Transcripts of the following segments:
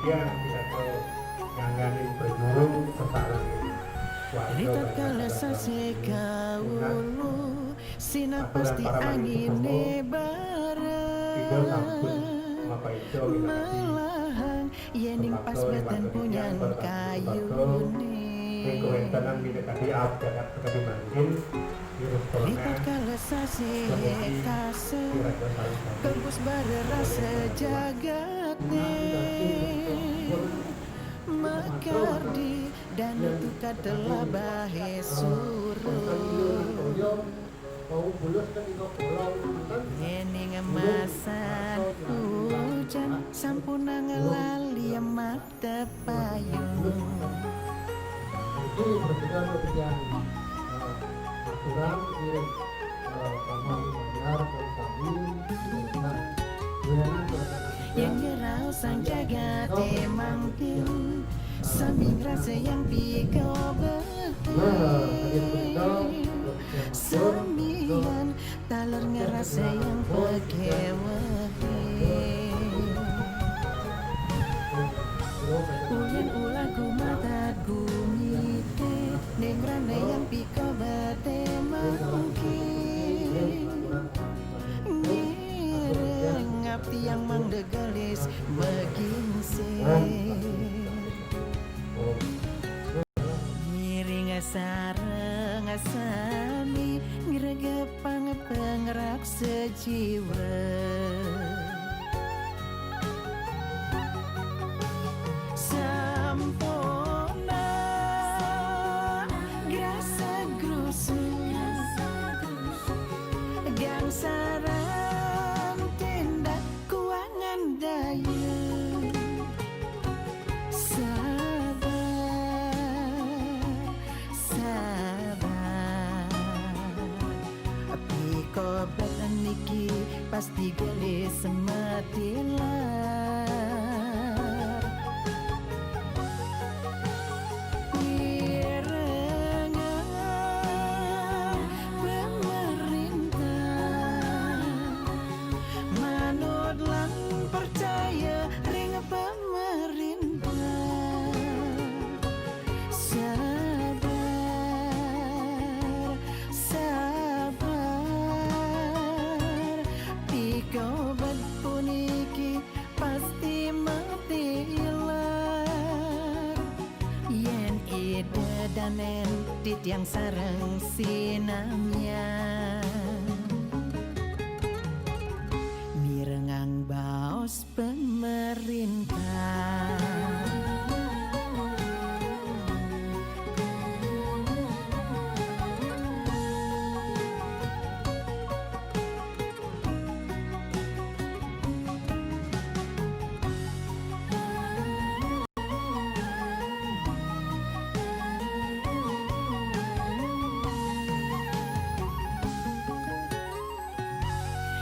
dia pidato nyanggani berguru sesalan Rita kala sasekaulu sina pasti angin bareng melahang yening pas betan punyan kayune Lipat kala sasekase tembus bare rasa jagatne Makardi dan itu kadalah bahe suruh Ening emasan hujan sampuna ngelali mata payung Jadi berbeda aturan kirim benar kami yang gerau sang jagat emangkin sambil rasa yang pikau betul sembilan taler ngerasa yang pekewahi ulen ulaku mata gumite nengrana yang pikau bate mungkin ngireng abdi yang mangdegalis megingse ngiring sareng asami ngregepang penggerak sejiwa sampona grasa grusunya gang saran tindak kuangan daya Kobat niki pasti gelis sematilah Irengan pemerintah manut lan percaya ring pemerintah Kobat puniki pasti mati hilang yen ide dan entit yang sareng sinamnya mirengang baos pemerintah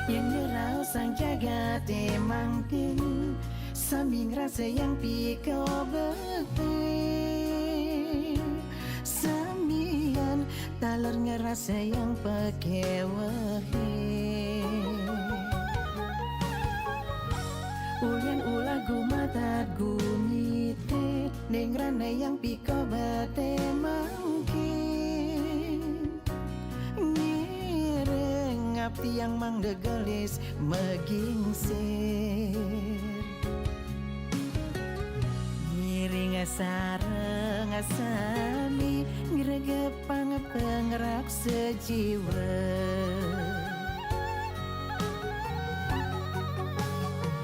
yang gerau sang jagat emangkin sambil rasa yang pikau betul sambian taler ngerasa yang pekewahi ulen ulagu mata gumite nengrana yang pikau bate mangkin abdi yang mangdegalis megingsir ngiring sareng asami ngregepang penggerak sejiwa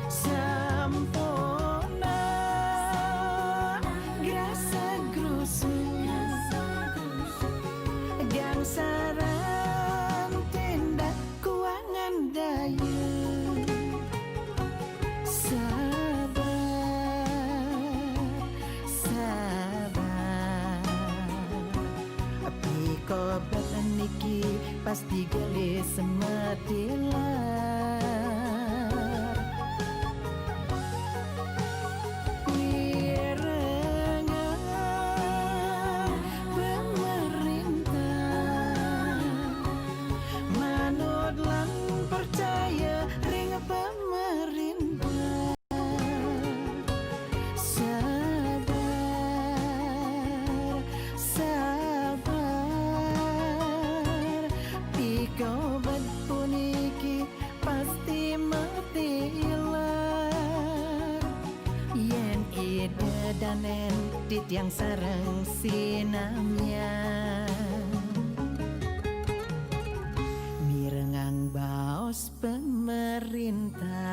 sampona grasa grusunya gang sareng daya sabar api kobat niki pasti gelis sematilah Irengan pemerintah manut lan percaya ring pemerintah yang sareng sinamnya, mirengang baos pemerintah.